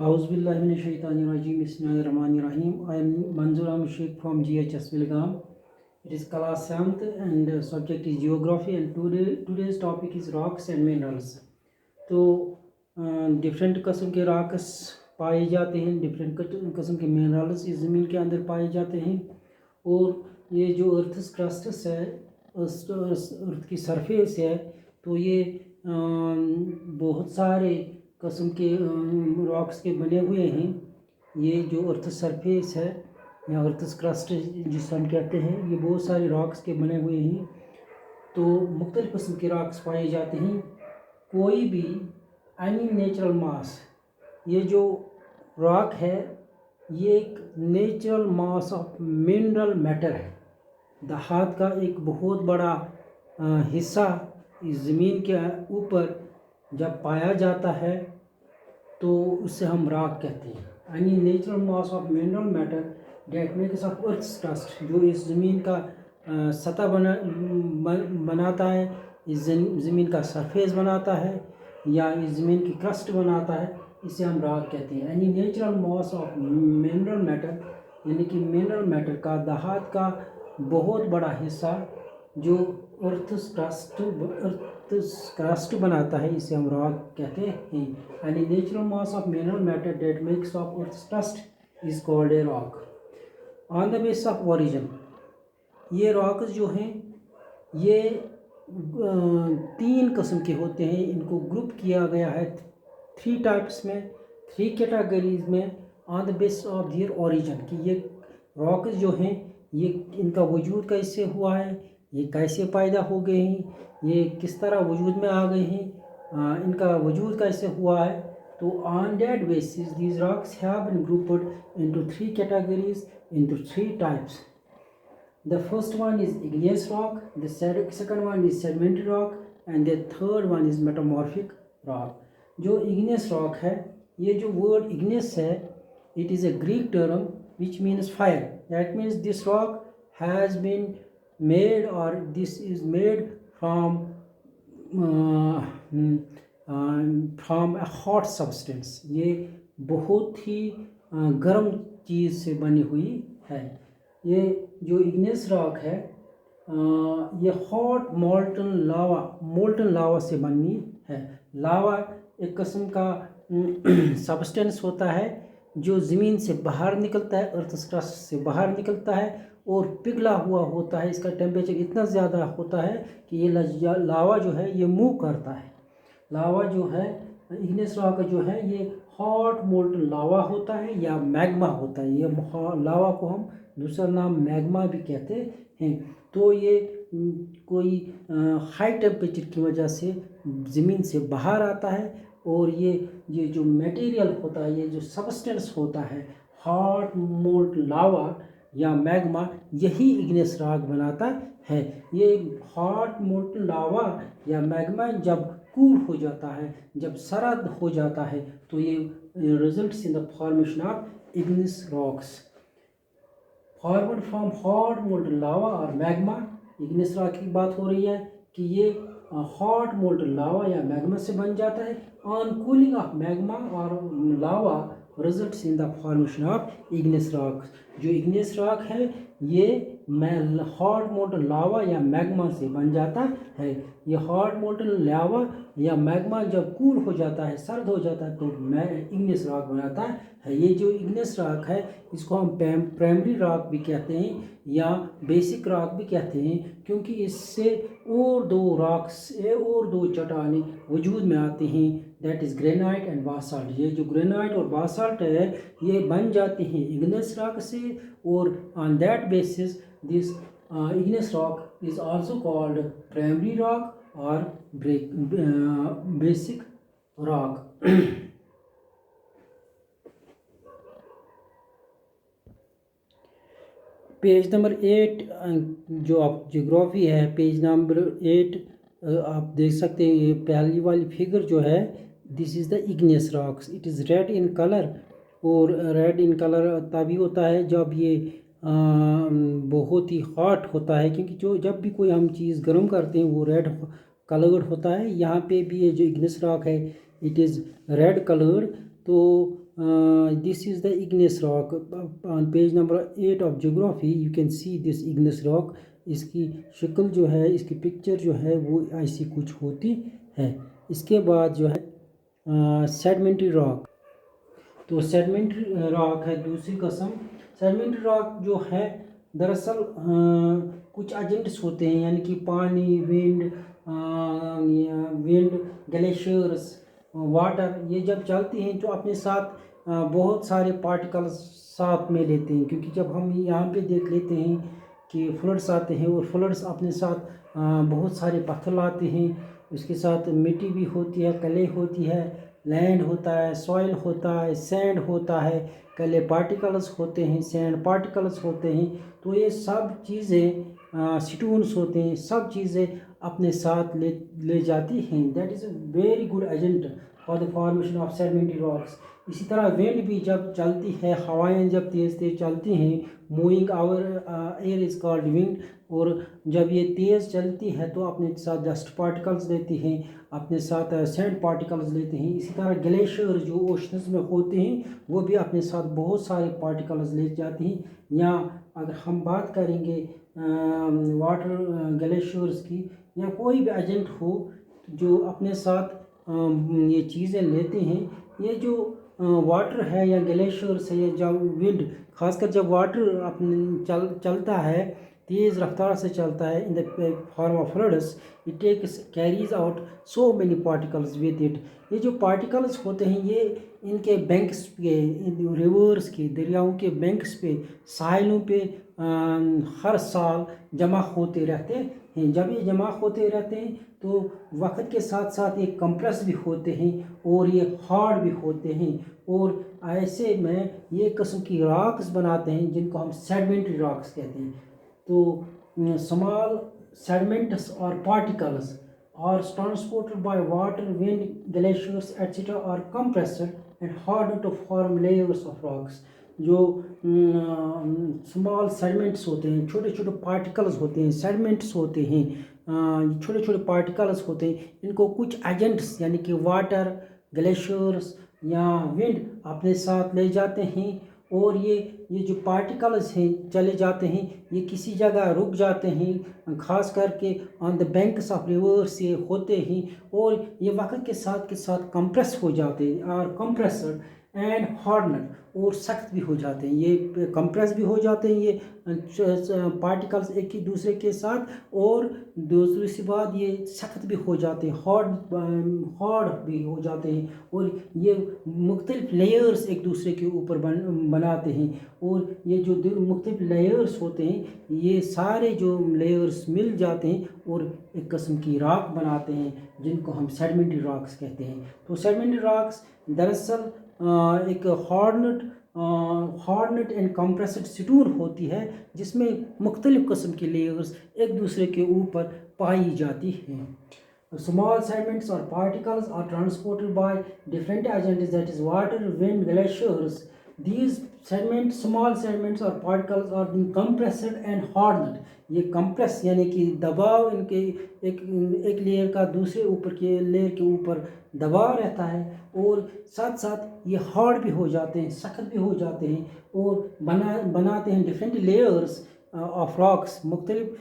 Auzubillahiminash-shaytanir-rajim. Bismillahir-rahmanir-rahim. I am Manzoor Ahmed Sheikh from GHS Wilgam. It is class 7th and subject is geography, and today's topic is rocks and minerals. तो different किस्म के rocks पाए जाते हैं, different किस्म के minerals इस ज़मीन के अंदर पाए जाते हैं। और ये जो अर्थ क्रस्टस है, अर्थ की सरफेस है, तो ये बहुत सारे किस्म के रॉक्स के बने हुए हैं। ये जो अर्थ सरफेस है या अर्थ क्रस्ट जिसे हम कहते हैं, ये बहुत सारे रॉक्स के बने हुए हैं। तो मुख्तलिफ़ किस्म के रॉक्स पाए जाते हैं। कोई भी एनी नेचुरल मास, ये जो रॉक है ये एक natural mass of mineral matter है। धात का एक बहुत बड़ा हिस्सा इस ज़मीन के ऊपर जब पाया जाता है तो उससे हम रॉक कहते हैं। Any natural mass of mineral matter that makes of earth crust, जो इस ज़मीन का सतह बनाता है, इस ज़मीन का सरफेस बनाता है या इस ज़मीन की क्रस्ट बनाता है, इसे हम रॉक कहते हैं। Any natural mass of mineral matter, यानी कि मिनरल मैटर का धात का बहुत बड़ा हिस्सा जो अर्थ क्रस्ट बनाता है, इसे हम रॉक कहते हैं। Any natural mass of mineral matter that makes of earth crust is called a rock. On the base of origin, ये रॉक्स जो हैं ये 3 किस्म के होते हैं। इनको ग्रुप किया गया है 3 टाइप्स में, 3 कैटेगरीज में on the base of their origin, कि ये रॉक्स जो हैं ये इनका वजूद कैसे हुआ है, ये कैसे पैदा हो गए हैं, ये किस तरह वजूद में आ गए हैं, इनका वजूद कैसे हुआ है। तो on that basis these rocks have been grouped into 3 categories, into 3 types. The first one is igneous rock, the second one is sedimentary rock, and the third one is metamorphic rock. जो igneous rock है, ये जो word igneous है, it is a Greek term which means fire. That means this rock has been made, or this is made from a hot substance. ये बहुत ही गर्म चीज़ से बनी हुई है। ये जो इग्नियस रॉक है ये हॉट मोल्टन लावा से बनी है। लावा एक किस्म का सब्सटेंस होता है जो ज़मीन से बाहर निकलता है, अर्थ क्रस्ट से बाहर निकलता है और पिघला हुआ होता है। इसका टेम्परेचर इतना ज़्यादा होता है कि ये लावा जो है ये मूव करता है। लावा जो है इग्नियस रॉक जो है ये हॉट मोल्टन लावा होता है या मैग्मा होता है। ये लावा को हम दूसरा नाम मैग्मा भी कहते हैं। तो ये कोई हाई टेम्परेचर की वजह से ज़मीन से बाहर आता है और ये जो मटेरियल होता है, ये जो सब्सटेंस होता है, हॉट मोल्टन लावा या मैग्मा, यही इग्नियस रॉक बनाता है। ये हॉट मोल्टन लावा या मैग्मा जब कूल हो जाता है, जब सर्द हो जाता है, तो ये results in the formation of igneous rocks forward from hot molten lava और मैग्मा। इग्नियस रॉक की बात हो रही है कि ये हॉट मोल्टन लावा या मैग्मा से बन जाता है। ऑन कूलिंग ऑफ मैग्मा और lava results in the formation of igneous rock. जो इग्नियस रॉक है ये हॉट मोल्टन लावा या मैग्मा से बन जाता है। ये हॉट मोल्टन लावा या मैग्मा जब कूल हो जाता है, सर्द हो जाता है, तो इग्नियस रॉक बनाता है। ये जो इग्नियस रॉक है इसको हम प्राइमरी रॉक भी कहते हैं या बेसिक रॉक भी कहते हैं, क्योंकि इससे और 2 चट्टानें वजूद में आती हैं, that is granite and Basalt. ये जो ग्रेनाइट और बासाल्ट है ये बन जाते हैं इग्नियस रॉक से, और on that basis this igneous rock is also called primary rock और बेसिक रॉक। पेज नंबर 8 जो आप ज्योग्राफी है, पेज नंबर 8 आप देख सकते हैं। ये पहली वाली फिगर जो है, this is the igneous rocks. It is red in colour, और रेड इन कलर तभी होता है जब ये बहुत ही हॉट होता है, क्योंकि जब भी कोई हम चीज़ गर्म करते हैं वो रेड कलर्ड होता है। यहाँ पे भी ये जो इग्नियस रॉक है इट इज़ रेड कलर्ड। तो this is the igneous rock. On page number 8 of geography you can see this igneous rock. इसकी शक्ल जो है, इसकी पिक्चर जो है वो ऐसी कुछ होती है। इसके बाद जो है सेडिमेंट्री रॉक। तो सेडिमेंट्री रॉक है दूसरी किस्म। सेडिमेंट्री रॉक जो है दरअसल कुछ एजेंट्स होते हैं, यानी कि पानी, विंड, ग्लेशियर्स, वाटर, ये जब चलती हैं तो अपने साथ बहुत सारे पार्टिकल्स साथ में लेते हैं। क्योंकि जब हम यहाँ पे देख लेते हैं कि फ्लड्स आते हैं और फ्लड्स अपने साथ बहुत सारे पत्थर लाते हैं, उसके साथ मिट्टी भी होती है, कले होती है, लैंड होता है, सॉइल होता है, सैंड होता है, कले पार्टिकल्स होते हैं, सैंड पार्टिकल्स होते हैं। तो ये सब चीज़ें स्टोन्स होते हैं, सब चीज़ें अपने साथ ले जाती हैं। That is a very good agent for the formation of sedimentary rocks. इसी तरह विंड भी जब चलती है, हवाएं जब तेज़ तेज़ चलती हैं, moving our air is called wind, और जब ये तेज़ चलती है तो अपने साथ डस्ट पार्टिकल्स लेती हैं, अपने साथ सैंड पार्टिकल्स लेते हैं। इसी तरह ग्लेशियर जो ओशंस में होते हैं वो भी अपने साथ बहुत सारे पार्टिकल्स ले जाती हैं। या अगर हम बात करेंगे वाटर ग्लेशियर्स की, या कोई भी एजेंट हो जो अपने साथ ये चीज़ें लेते हैं, ये जो वाटर है या ग्लेशियर्स है या जब विंड, खासकर जब वाटर अपने चलता है, तेज़ रफ्तार से चलता है in the form of floods, it takes carries out so many particles with it. ये जो पार्टिकल्स होते हैं ये इनके बैंक्स पे, रिवर्स के, दरियाओं के बैंक्स पे, साहिलों पे हर साल जमा होते रहते हैं। जब ये जमा होते रहते हैं तो वक्त के साथ साथ ये कंप्रेस भी होते हैं और ये हार्ड भी होते हैं, और ऐसे में ये किस्म की रॉक्स बनाते हैं जिनको हम सेडिमेंट्री रॉक्स कहते हैं। तो स्मॉल सेडिमेंट्स और particles are transported by water, wind, glaciers, etc. are compressed and hardened to form layers of rocks. जो स्मॉल सेडिमेंट्स होते हैं, छोटे छोटे पार्टिकल्स होते हैं, सेडिमेंट्स होते हैं, छोटे छोटे पार्टिकल्स होते हैं, इनको कुछ एजेंट्स यानी कि वाटर, ग्लेशियर्स या विंड अपने साथ ले जाते हैं, और ये जो पार्टिकल्स हैं चले जाते हैं, ये किसी जगह रुक जाते हैं, खास करके on the banks of reverse ये होते हैं, और ये वक्त के साथ कंप्रेस हो जाते हैं, और कंप्रेसर एंड हार्डनर, और सख्त भी हो जाते हैं। ये कंप्रेस भी हो जाते हैं ये पार्टिकल्स एक ही दूसरे के साथ, और दूसरी बात ये सख्त भी हो जाते हैं, हार्ड भी हो जाते हैं, और ये मुख्तलिफ लेयर्स एक दूसरे के ऊपर बनाते हैं। और ये जो मुख्तलिफ लेयर्स होते हैं, ये सारे जो लेयर्स मिल जाते हैं और एक किस्म की रॉक बनाते हैं जिनको हम सेडिमेंट्री रॉक्स कहते हैं। तो सेडिमेंट्री रॉक्स दरअसल एक हार्डनेट एंड कंप्रेस्ड स्टोन होती है जिसमें मुख्तलिफ किस्म की लेयर्स एक दूसरे के ऊपर पाई जाती हैं। Small sediments or particles are transported by different agents, that is water, wind, glaciers. These sediments, small sediments or particles are being compressed and hardened. ये compress यानी कि दबाव इनके एक लेयर का दूसरे ऊपर के लेयर के ऊपर दबाव रहता है, और साथ साथ ये हार्ड भी हो जाते हैं, सख्त भी हो जाते हैं, और बनाते हैं डिफरेंट लेयर्स ऑफ रॉक्स, मुख्तलिफ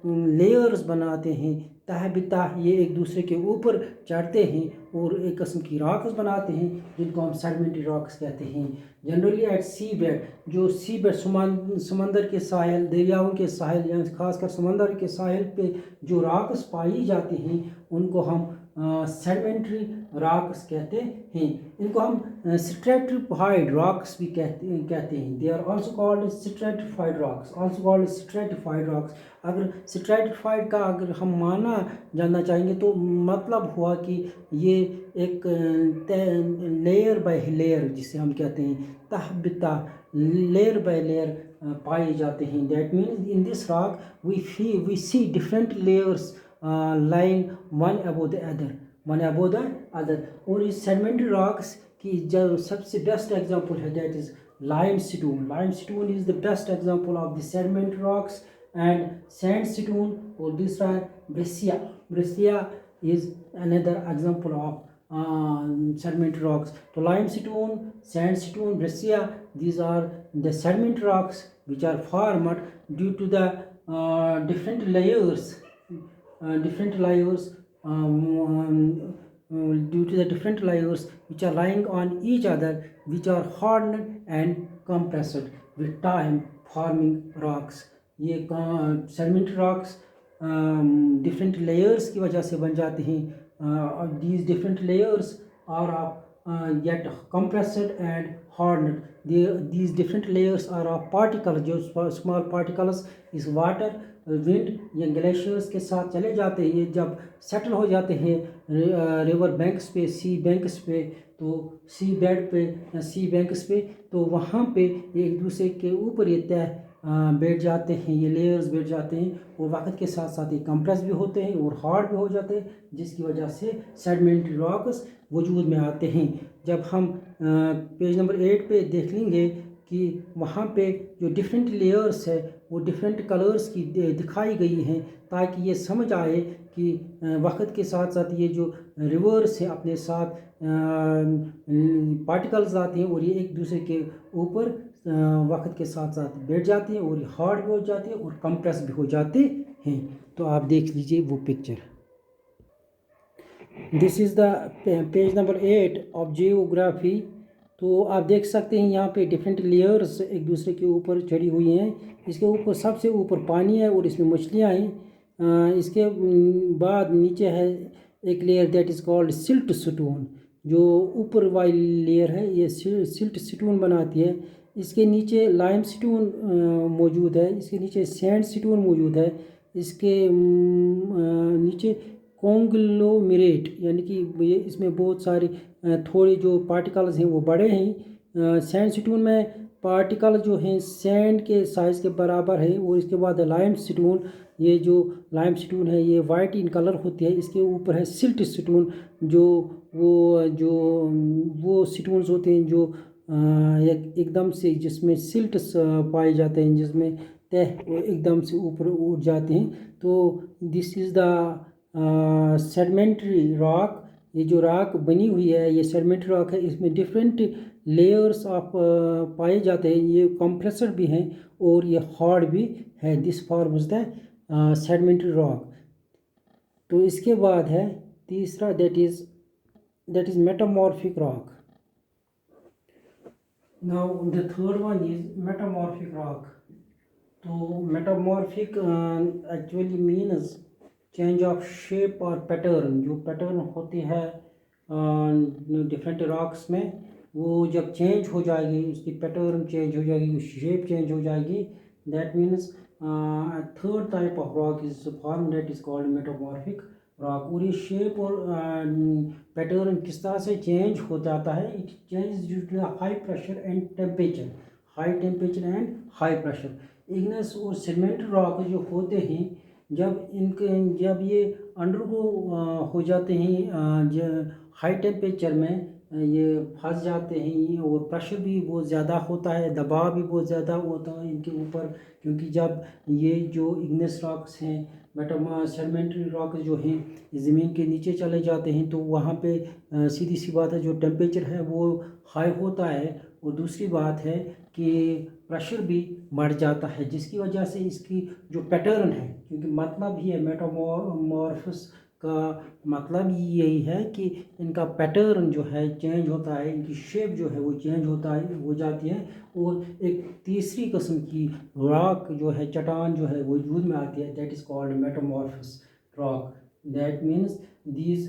लेयर्स बनाते हैं, तह बितह ये एक दूसरे के ऊपर चढ़ते हैं और एक किस्म की रॉक्स बनाते हैं जिनको हम सेडिमेंट्री रॉक्स कहते हैं। जनरली एट सी बेड, जो सी बेड समंदर के साहिल, दरियाओं के साहिल या खासकर समंदर के साहिल पे जो रॉक्स पाई जाती हैं उनको हम सेडिमेंट्री रॉक्स कहते हैं। इनको हम स्ट्रेटिफाइड रॉक्स भी कहते हैं। They are also called stratified rocks, also called stratified rocks. अगर स्ट्रेटिफाइड का अगर हम माना जानना चाहेंगे तो मतलब हुआ कि ये एक लेयर बाय लेयर जिसे हम कहते हैं, तह बितह, लेयर बाय लेयर पाए जाते हैं। That means in this rock we see different layers lying one above the other। और इस सेडिमेंट्री रॉक्स की जो सबसे बेस्ट एग्जांपल है that is limestone. Limestone is the best example of the sedimentary rocks, and sandstone और दूसरा breccia is another example of sedimentary rocks. So limestone, sandstone, breccia, these are the sedimentary rocks which are formed due to the different layers, different layers due to the different layers which are lying on each other, which are hardened and compressed with time, forming rocks. ये sedimentary rocks different layers की वजह से बन जाते हैं. These different layers are get compressed and hardened. These different layers are of particles, जो small particles is water, wind या glaciers के साथ चले जाते हैं. ये जब सेटल हो जाते हैं रिवर बैंक्स पे, सी बैंक्स पे, तो सी बेड पे, सी बैंक्स पे, तो वहाँ पे एक दूसरे के ऊपर ये तय बैठ जाते हैं, ये लेयर्स बैठ जाते हैं और वक्त के साथ साथ ये कंप्रेस भी होते हैं और हार्ड भी हो जाते हैं, जिसकी वजह से सेडिमेंट्री रॉक्स वजूद में आते हैं. जब हम पेज नंबर 8 पे देख लेंगे कि वहाँ पे जो डिफरेंट लेयर्स है वो डिफरेंट कलर्स की दिखाई गई हैं, ताकि ये समझ आए कि वक्त के साथ साथ ये जो रिवर्स है अपने साथ पार्टिकल्स आते हैं और ये एक दूसरे के ऊपर वक्त के साथ साथ बैठ जाते हैं और हार्ड भी हो जाते हैं और कंप्रेस भी हो जाते हैं. तो आप देख लीजिए वो picture. This is the page number 8 of geography. तो आप देख सकते हैं यहाँ पे डिफरेंट लेयर्स एक दूसरे के ऊपर चढ़ी हुई हैं. इसके ऊपर सबसे ऊपर पानी है और इसमें मछलियाँ हैं. इसके बाद नीचे है एक layer that is called silt stone. जो ऊपर वाली लेयर है ये सिल्ट स्टोन बनाती है. इसके नीचे लाइम स्टोन मौजूद है. इसके नीचे सैंड स्टोन मौजूद है. इसके नीचे कॉन्ग्लोमेरेट, यानी कि ये इसमें बहुत सारी थोड़ी जो पार्टिकल्स हैं वो बड़े हैं. सैंड स्टोन में पार्टिकल जो हैं सैंड के साइज़ के बराबर है. और इसके बाद लाइम स्टोन, ये जो लाइम स्टोन है ये वाइट इन कलर होती है. इसके ऊपर है सिल्ट स्टोन, जो वो स्टोन्स होते हैं जो एकदम से जिसमें सिल्ट पाए जाते हैं, जिसमें तह एकदम से ऊपर उठ जाते हैं. तो this is the sedimentary rock. ये जो रॉक बनी हुई है ये सेडिमेंट्री रॉक है. इसमें डिफरेंट लेयर्स ऑफ पाए जाते हैं. ये कंप्रेसर भी हैं और ये हार्ड भी है. This forms the sedimentary rock. तो इसके बाद है तीसरा, that is metamorphic rock. Now the third one is metamorphic rock. तो metamorphic actually means change of shape और पैटर्न. जो पैटर्न होती है डिफरेंट रॉक्स में, वो जब चेंज हो जाएगी, उसकी पैटर्न चेंज हो जाएगी, शेप चेंज हो जाएगी, that means third type of rock is form that is called metamorphic rock. और ये शेप और पैटर्न किस तरह से चेंज हो जाता है? It change due to high pressure and temperature. High temperature and high pressure. Igneous और सेडिमेंट्री रॉक जो होते हैं, जब ये अंडरगो हो जाते हैं हाई टेम्परेचर में, ये फंस जाते हैं और प्रेशर भी बहुत ज़्यादा होता है, दबाव भी बहुत ज़्यादा होता है इनके ऊपर. क्योंकि जब ये जो इग्नेस रॉक्स हैं, सेडिमेंट्री रॉक्स जो हैं, ज़मीन के नीचे चले जाते हैं, तो वहाँ पे सीधी सी बात है जो टेम्परेचर है वो हाई होता है. और दूसरी बात है कि प्रेशर भी बढ़ जाता है, जिसकी वजह से इसकी जो पैटर्न है, क्योंकि मतलब ही है मेटामॉर्फस का मतलब यही है कि इनका पैटर्न जो है चेंज होता है, इनकी शेप जो है वो चेंज हो जाती है. और एक तीसरी किस्म की रॉक जो है, चट्टान जो है वो वजूद में आती है, that is called metamorphous rock. That means these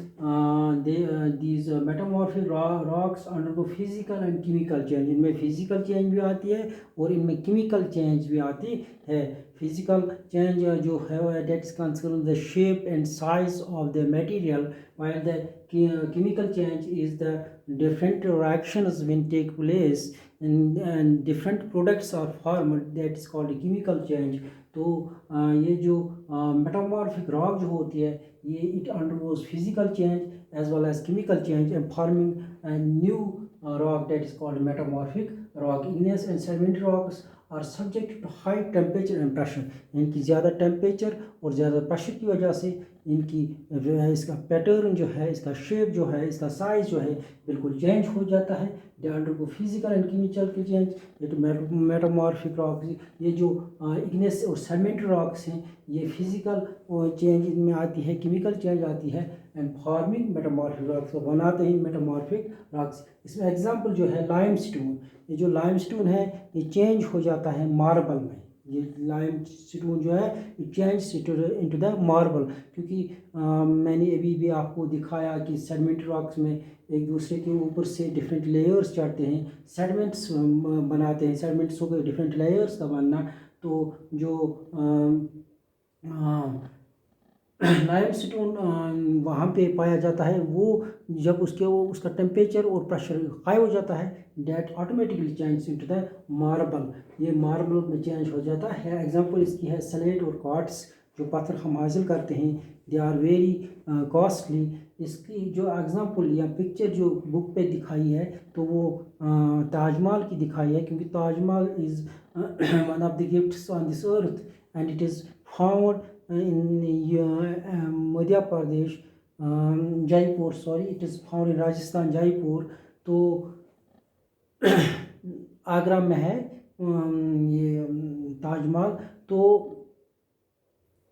metamorphic rocks undergo physical and chemical change. इनमें physical change भी आती है और इनमें chemical change भी आती है. Physical change जो है that is concerned the shape and size of the material, while the chemical change is the different reactions when take place and different products are formed, that is called chemical change. तो ये जो metamorphic rock जो होती है, ये it undergoes physical change as well as chemical change and forming new rock that is called metamorphic rock. Igneous and sedimentary rocks are subject to high temperature and pressure, इनकी ज़्यादा temperature और ज़्यादा pressure की वजह से इनकी इसका pattern जो है, इसका शेप जो है, इसका साइज़ जो है बिल्कुल चेंज हो जाता है। They undergo physical and chemical के चेंज, ये तो मेटामॉर्फिक रॉक्स, ये जो इग्नेस और सेडिमेंट्री रॉक्स हैं ये फिजिकल चेंज इनमें आती है, केमिकल चेंज आती है एंड फॉर्मिंग मेटामॉर्फिक रॉक्स को बनाते हैं मेटामॉर्फिक रॉक्स। इसमें एग्जांपल जो है लाइमस्टोन, ये जो लाइमस्टोन है ये चेंज हो जाता है मार्बल में, ये लाइमस्टोन जो है ये चेंज इनटू द मार्बल, क्योंकि मैंने अभी भी आपको दिखाया कि सेडिमेंट्री रॉक्स में एक दूसरे के ऊपर से डिफरेंट लेयर्स चढ़ते हैं, सेडिमेंट्स बनाते हैं, सेडिमेंट्सों के डिफरेंट लेयर्स का बनना। तो जो लाइमस्टोन वहाँ पे पाया जाता है, वो जब उसका टेम्परेचर और प्रेशर हाई हो जाता है that automatically change into the marble, ये मार्बल में चेंज हो जाता है। एग्जांपल इसकी है स्लेट और क्वार्ट्स, जो पत्थर हम हासिल करते हैं, दे आर वेरी कॉस्टली। इसकी जो एग्जांपल या पिक्चर जो बुक पे दिखाई है तो वो ताजमहल की दिखाई है, क्योंकि Taj Mahal is one of the gifts on this earth and it is found in Madhya Pradesh, Jaipur, sorry it is found in Rajasthan Jaipur. तो आगरा में है ये ताजमहल। तो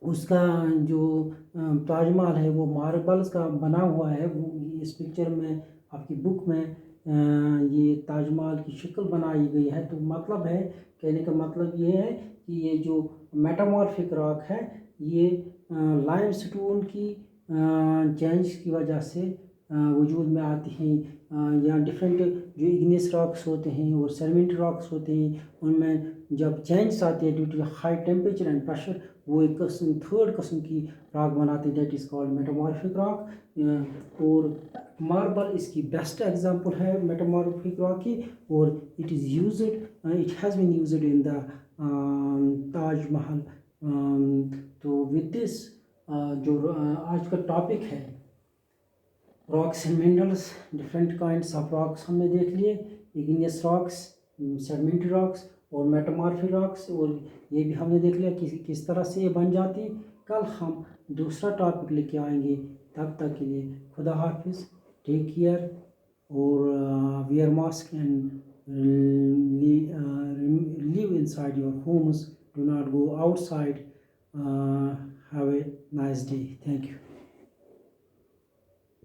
उसका जो ताजमहल है वो मार्बल्स का बना हुआ है। वो इस पिक्चर में आपकी बुक में ये ताजमहल की शक्ल बनाई गई है। तो मतलब है, कहने का मतलब ये है कि ये जो मेटामॉर्फिक रॉक है ये लाइमस्टोन की चेंज की वजह से वजूद में आती हैं, या डिफरेंट जो इग्नेस रॉक्स होते हैं और सेडिमेंट्री रॉक्स होते हैं, उनमें जब चेंज आते हैं due to high temperature and pressure, वो एक किस्म थर्ड किस्म की रॉक बनाते हैं, that is called metamorphic rock. और मार्बल इसकी बेस्ट एग्जांपल है मेटामॉर्फिक रॉक की, और it is used, it has been used in the Taj Mahal. तो विद दिस जो आज का टॉपिक है rocks and minerals, different kinds of rocks हमने देख लिए, इग्नियस रॉक्स, सेडिमेंट्री रॉक्स और मेटामॉर्फिक रॉक्स, और ये भी हमने देख लिया कि किस तरह से ये बन जाती। कल हम दूसरा टॉपिक लेके आएंगे, तब तक के लिए खुदा हाफिज़, टेक केयर, और wear mask and live inside your homes, do not go outside. Have a nice day. Thank you.